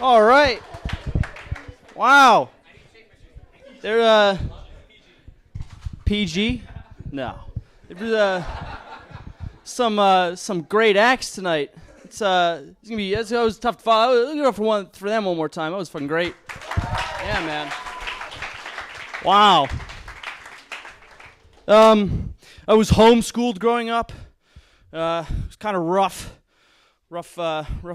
All right. Wow. They're PG? No. There's some great acts tonight. It's gonna be. It was tough to follow. Let's go for them one more time. That was fucking great. Yeah, man. Wow. I was homeschooled growing up. It was kind of rough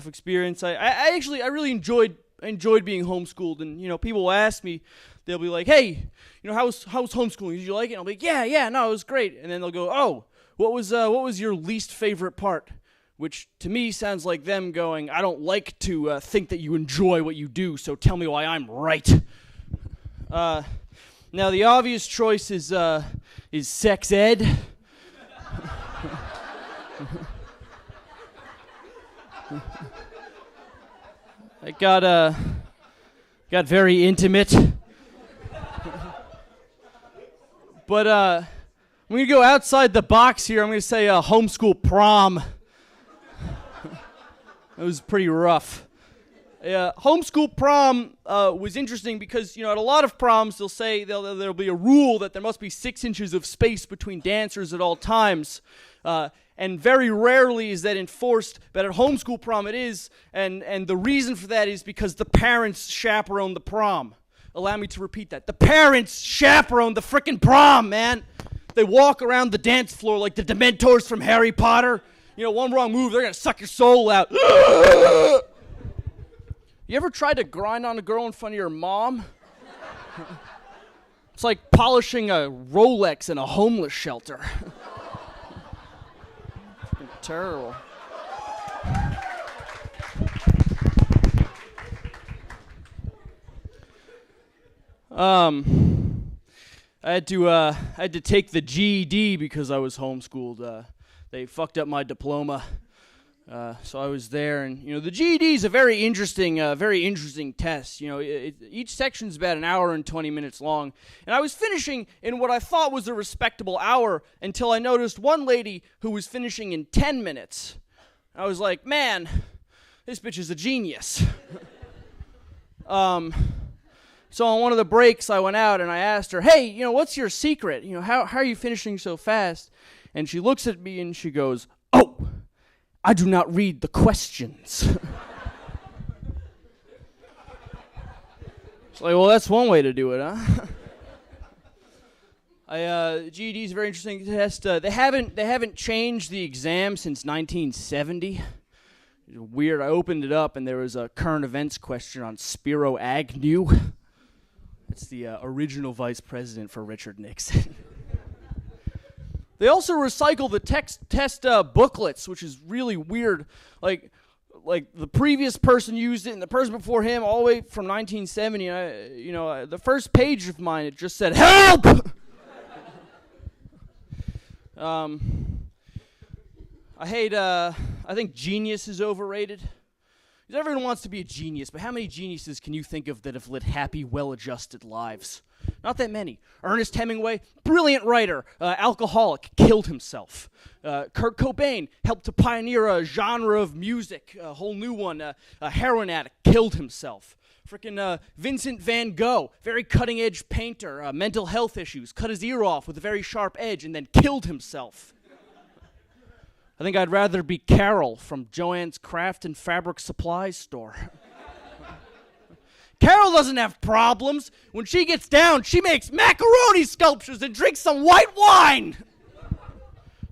experience. I really enjoyed being homeschooled, and people will ask me, they'll be like, "Hey, how was homeschooling? Did you like it?" And I'll be like, "Yeah, no, it was great." And then they'll go, "Oh, what was your least favorite part?" Which to me sounds like them going, "I don't like to think that you enjoy what you do, so tell me why I'm right." Now the obvious choice is sex ed. I got very intimate. But I'm going to go outside the box here. I'm going to say homeschool prom. It was pretty rough. Homeschool prom was interesting because, at a lot of proms, they'll say there'll be a rule that there must be 6 inches of space between dancers at all times. And very rarely is that enforced, but at homeschool prom it is, and the reason for that is because the parents chaperone the prom. Allow me to repeat that. The parents chaperone the frickin' prom, man. They walk around the dance floor like the Dementors from Harry Potter. One wrong move, they're gonna suck your soul out. You ever tried to grind on a girl in front of your mom? It's like polishing a Rolex in a homeless shelter. Terrible. I had to take the GED because I was homeschooled. They fucked up my diploma, so I was there. And the GED is a very interesting test. Each section's about an hour and 20 minutes long, and I was finishing in what I thought was a respectable hour until I noticed one lady who was finishing in 10 minutes. I was like, man, this bitch is a genius. So on one of the breaks, I went out and I asked her, "Hey, what's your secret? How are you finishing so fast?" And she looks at me and she goes, "Oh, I do not read the questions." It's like, well, that's one way to do it, huh? GED is a very interesting test. They haven't changed the exam since 1970. It's weird. I opened it up and there was a current events question on Spiro Agnew. It's the original vice president for Richard Nixon. They also recycle the test booklets, which is really weird. Like the previous person used it, and the person before him, all the way from 1970. The first page of mine, it just said "Help." I think genius is overrated. Because everyone wants to be a genius, but how many geniuses can you think of that have led happy, well-adjusted lives? Not that many. Ernest Hemingway, brilliant writer, alcoholic, killed himself. Kurt Cobain helped to pioneer a genre of music, a whole new one, a heroin addict, killed himself. Frickin' Vincent van Gogh, very cutting-edge painter, mental health issues, cut his ear off with a very sharp edge and then killed himself. I think I'd rather be Carol from Joann's Craft and Fabric Supply store. Carol doesn't have problems. When she gets down, she makes macaroni sculptures and drinks some white wine.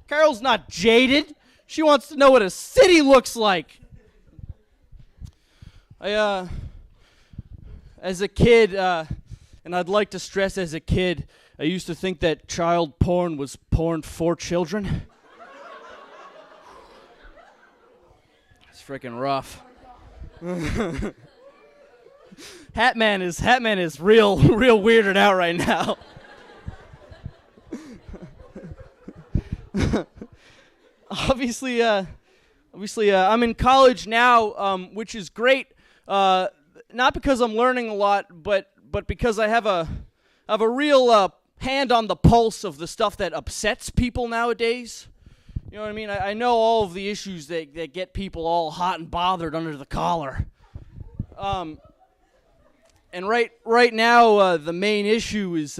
Carol's not jaded. She wants to know what a city looks like. As a kid, and I'd like to stress as a kid, I used to think that child porn was porn for children. Freaking rough. Hatman is real weirded out right now. Obviously, I'm in college now, which is great. Not because I'm learning a lot, but because I have a real hand on the pulse of the stuff that upsets people nowadays. You know what I mean? I know all of the issues that get people all hot and bothered under the collar. And right now, the main issue is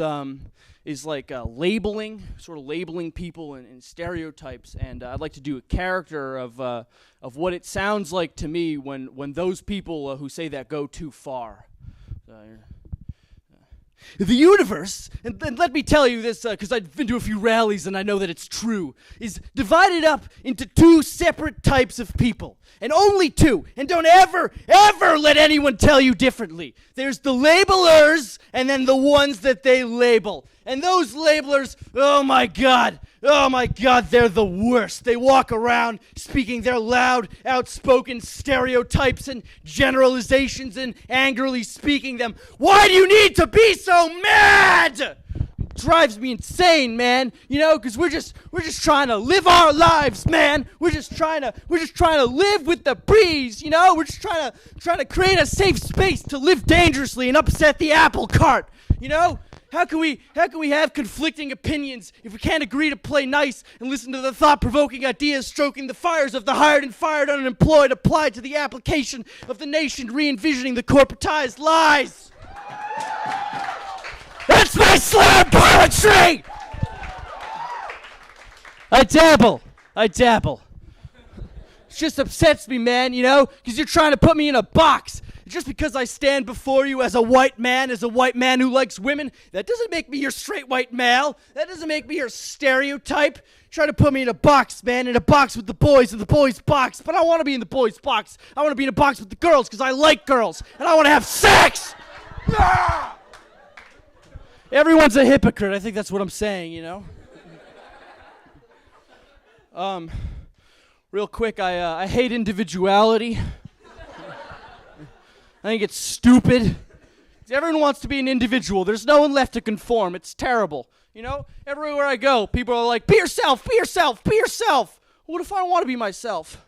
like labeling, sort of labeling people in stereotypes. And I'd like to do a character of what it sounds like to me when those people who say that go too far. The universe, and let me tell you this, because I've been to a few rallies and I know that it's true, is divided up into two separate types of people. And only two. And don't ever let anyone tell you differently. There's the labelers and then the ones that they label. And those labelers, oh my God, they're the worst. They walk around speaking their loud, outspoken stereotypes and generalizations and angrily speaking them. Why do you need to be so mad? Drives me insane, man. You know, because we're just trying to live our lives, man. We're just trying to live with the breeze. You know, we're just trying to create a safe space to live dangerously and upset the apple cart. You know, how can we have conflicting opinions if we can't agree to play nice and listen to the thought-provoking ideas stroking the fires of the hired and fired unemployed applied to the application of the nation re-envisioning the corporatized lies? That's my slam poetry! I dabble. It just upsets me, man, you know, because you're trying to put me in a box. Just because I stand before you as a white man who likes women, that doesn't make me your straight white male. That doesn't make me your stereotype. Try to put me in a box, man, in a box with the boys in the boys' box. But I want to be in the boys' box. I want to be in a box with the girls because I like girls. And I want to have sex! Ah! Everyone's a hypocrite. I think that's what I'm saying, you know? Real quick, I hate individuality. I think it's stupid. Everyone wants to be an individual. There's no one left to conform. It's terrible. You know, everywhere I go, people are like, be yourself, be yourself, be yourself. What if I don't want to be myself?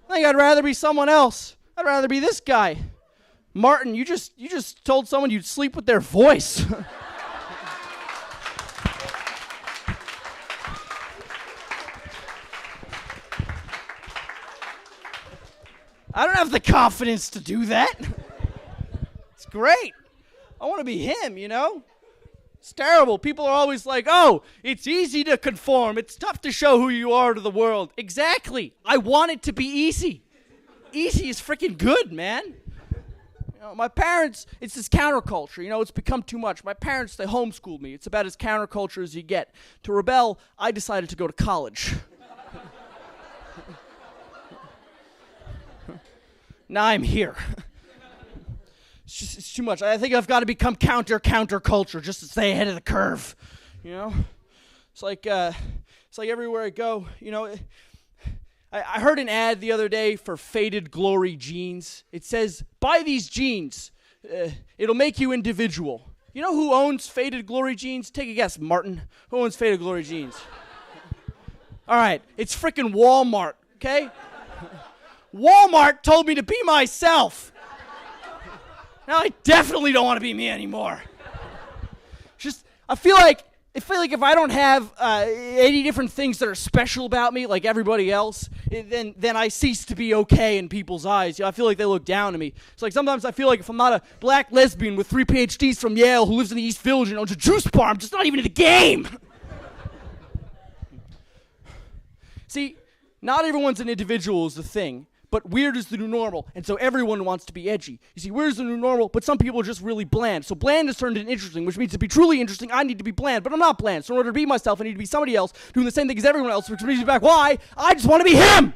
I think I'd rather be someone else. I'd rather be this guy. Martin, you just told someone you'd sleep with their voice. I don't have the confidence to do that. It's great. I want to be him, you know? It's terrible. People are always like, oh, it's easy to conform. It's tough to show who you are to the world. Exactly. I want it to be easy. Easy is freaking good, man. You know, my parents, it's this counterculture. You know, it's become too much. My parents, they homeschooled me. It's about as counterculture as you get. To rebel, I decided to go to college. Now I'm here. It's too much. I think I've got to become counterculture just to stay ahead of the curve. You know, it's like everywhere I go. You know, I heard an ad the other day for Faded Glory jeans. It says, "Buy these jeans. It'll make you individual." You know who owns Faded Glory jeans? Take a guess, Martin. Who owns Faded Glory jeans? All right, it's frickin' Walmart. Okay. Walmart told me to be myself. Now I definitely don't want to be me anymore. I feel like if I don't have 80 different things that are special about me, like everybody else, then I cease to be okay in people's eyes. You know, I feel like they look down on me. It's like sometimes I feel like if I'm not a black lesbian with 3 PhDs from Yale who lives in the East Village and owns a juice bar, I'm just not even in the game. See, not everyone's an individual is the thing. But weird is the new normal, and so everyone wants to be edgy. You see, weird is the new normal, but some people are just really bland. So bland has turned into interesting, which means to be truly interesting, I need to be bland, but I'm not bland. So in order to be myself, I need to be somebody else doing the same thing as everyone else, which brings me back, why? I just want to be him!